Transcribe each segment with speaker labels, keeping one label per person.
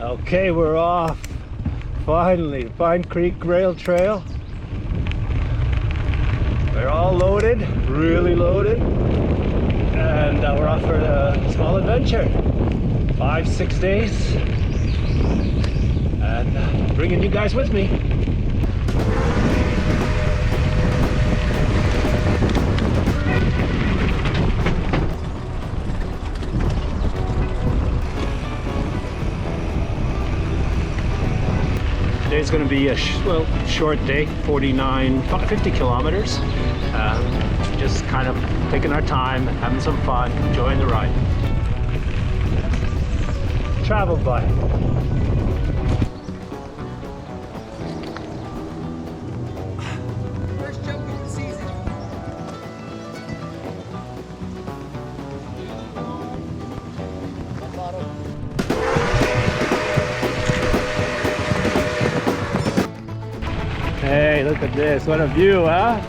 Speaker 1: Okay, we're off. Finally, the Pine Creek Rail Trail. We're all loaded, really loaded, and we're off for a small adventure. 5-6 days, and bringing you guys with me. Today's going to be a short day, 50 kilometers. Just kind of taking our time, having some fun, enjoying the ride. Travel bike.
Speaker 2: First jump of the season.
Speaker 1: Hey, look at this. What a view, huh?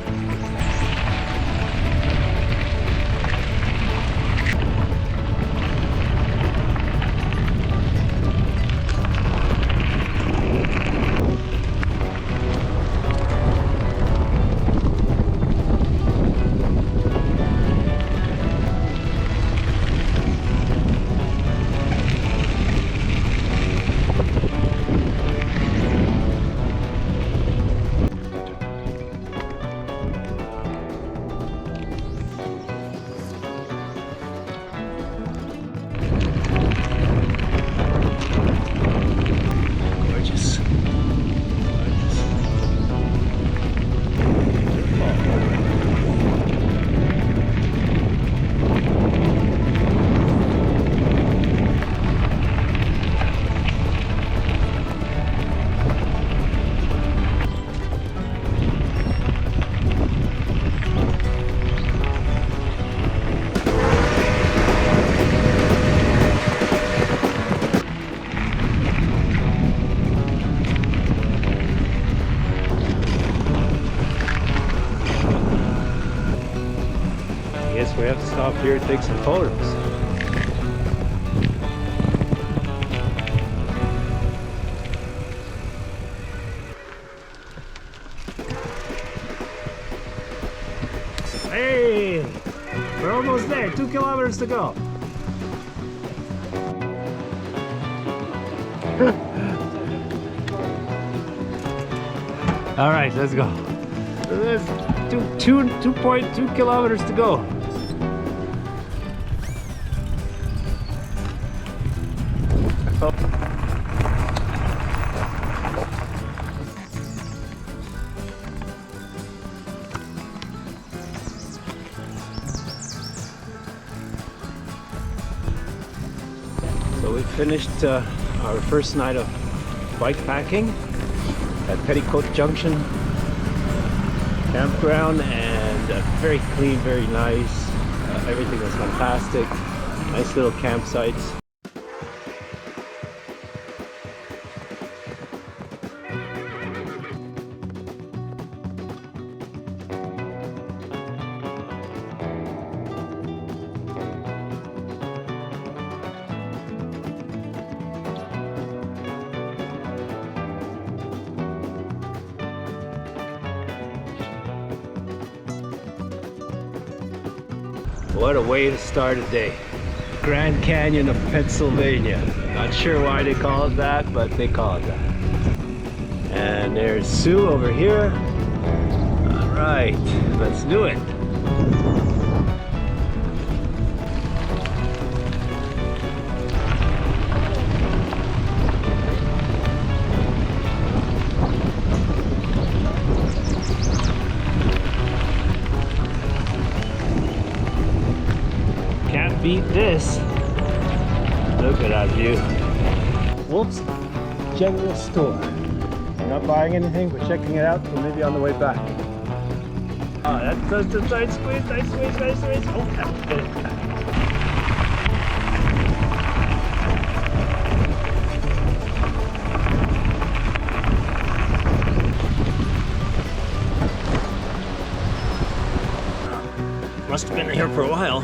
Speaker 1: We have to stop here and take some photos. Hey, we're almost there. 2 kilometers to go. All right, let's go. There's 2.2 kilometers to go. So we finished our first night of bike packing at Petticoat Junction campground, and very clean, very nice. Everything was fantastic. Nice little campsites. What a way to start a day. Grand Canyon of Pennsylvania. Not sure why they call it that, but they call it that. And there's Sue over here. All right, let's do it. Beat this. Look at that view. Wolf's General Store. We're not buying anything, we're checking it out, so maybe on the way back. Oh, that's just a tight squeeze, tight squeeze, tight squeeze. Oh, that did it. Must have been here for a while.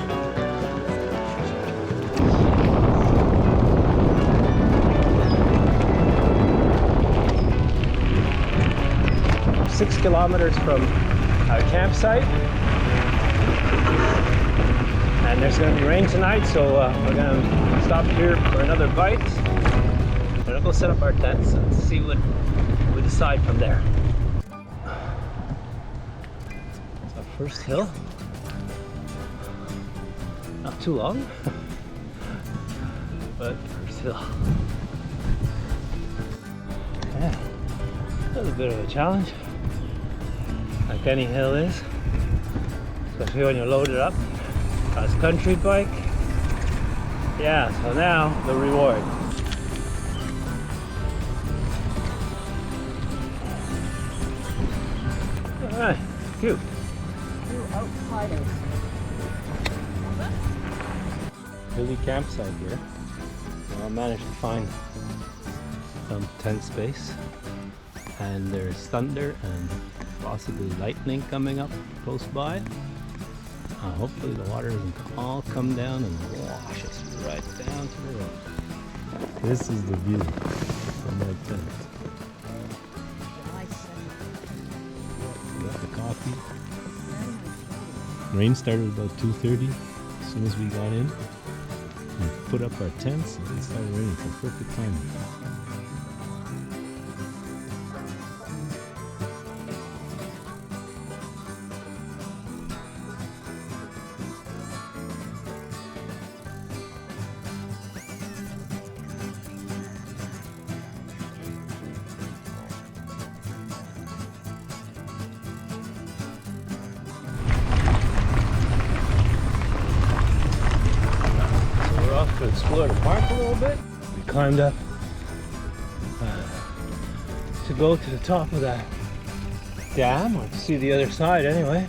Speaker 1: kilometers from our campsite. And there's going to be rain tonight, so we're going to stop here for another bite. We're going to go set up our tents and see what we decide from there. It's our first hill. Not too long, but first hill. Yeah, a little bit of a challenge, like any hill is, especially when you're loaded up. Cross country bike. Yeah, so now the reward. Alright, cute.
Speaker 2: Two outsiders.
Speaker 1: Hilly campsite here. I managed to find some tent space, and there's thunder and possibly lightning coming up close by. Hopefully the water doesn't all come down and wash us right down to the road. This is the view from my tent. We got the coffee. Rain started about 2:30. As soon as we got in, we put up our tents and it started raining, so perfect timing. To explore the park a little bit. We climbed up to go to the top of that dam, or to see the other side anyway.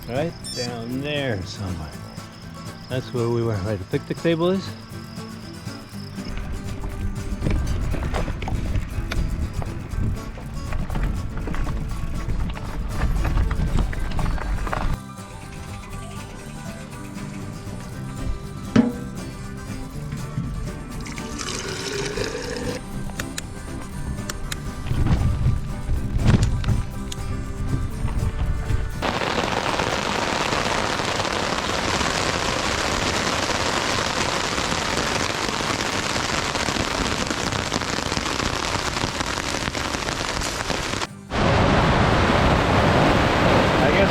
Speaker 1: Right down there somewhere. That's where we were, right? The picnic table is.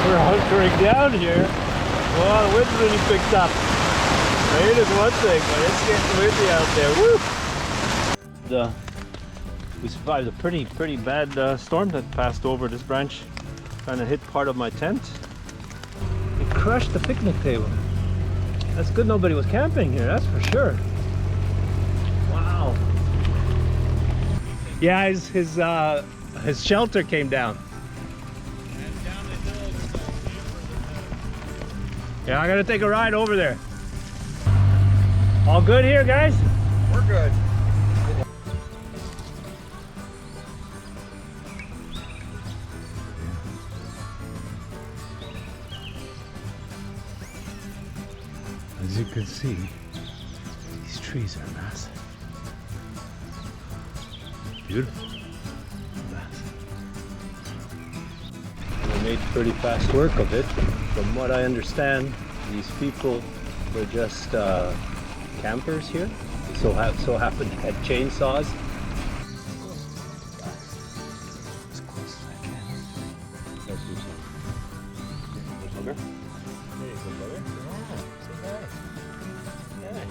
Speaker 1: We're hunkering down here. Well, the wind's really picked up. Rain is one thing, but it's getting windy out there. Woo! We survived a pretty bad storm that passed over this branch. Kind of hit part of my tent. It crushed the picnic table. That's good nobody was camping here, that's for sure. Wow. Yeah, his shelter came down. Yeah, I gotta take a ride over there. All good here, guys?
Speaker 3: We're good.
Speaker 1: As you can see, these trees are massive. Beautiful. Massive. We made pretty fast work of it. From what I understand, these people were just campers here. They so happened to have chainsaws. As close as I can. Let's do some. Sugar? Hey, good brother. Yeah, say hi. Yeah.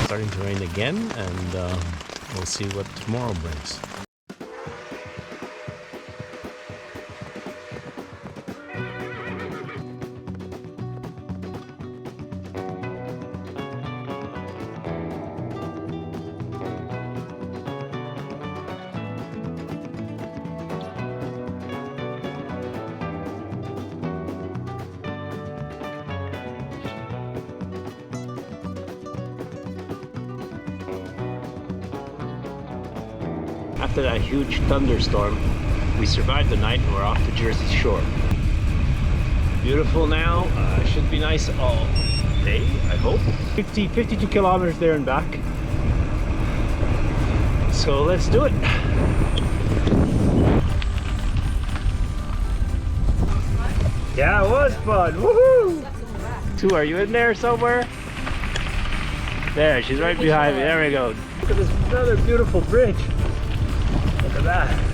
Speaker 1: Starting to rain again, and we'll see what tomorrow brings. After that huge thunderstorm, We survived the night and we're off to Jersey Shore. Beautiful now. Should be nice all day, I hope. 52 kilometers there and back. So let's do it. Yeah, it was fun. Woohoo! Two, are you in there somewhere? There, she's right behind me. There we go. Look at this another beautiful bridge. Look at that.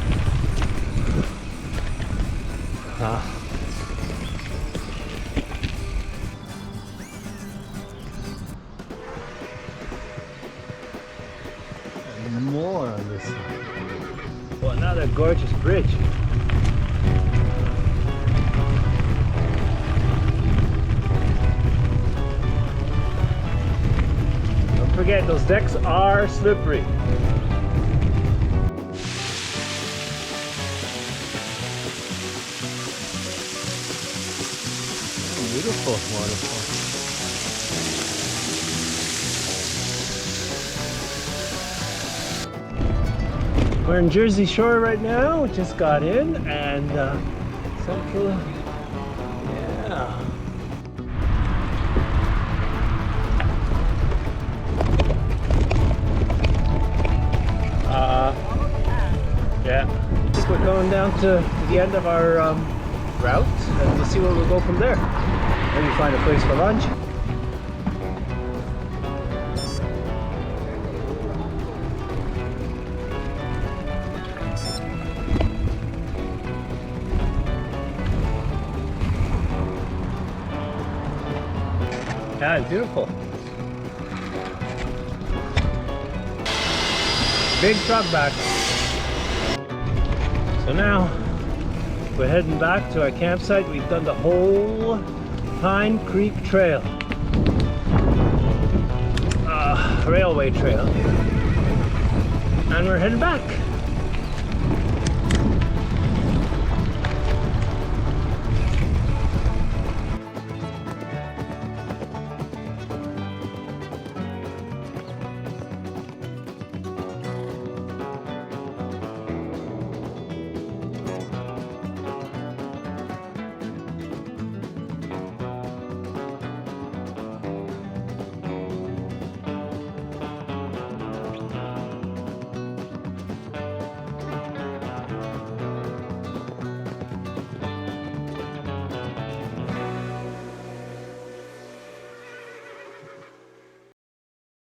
Speaker 1: And more on this side. Well, another gorgeous bridge. Don't forget, those decks are slippery. Beautiful waterfall. We're in Jersey Shore right now. We just got in and central. Yeah. Yeah. I think we're going down to the end of our route, and we'll see where we'll go from there. Maybe find a place for lunch. Yeah, it's beautiful. Big truck back. So now we're heading back to our campsite. We've done the whole Pine Creek Trail, railway trail, and we're heading back.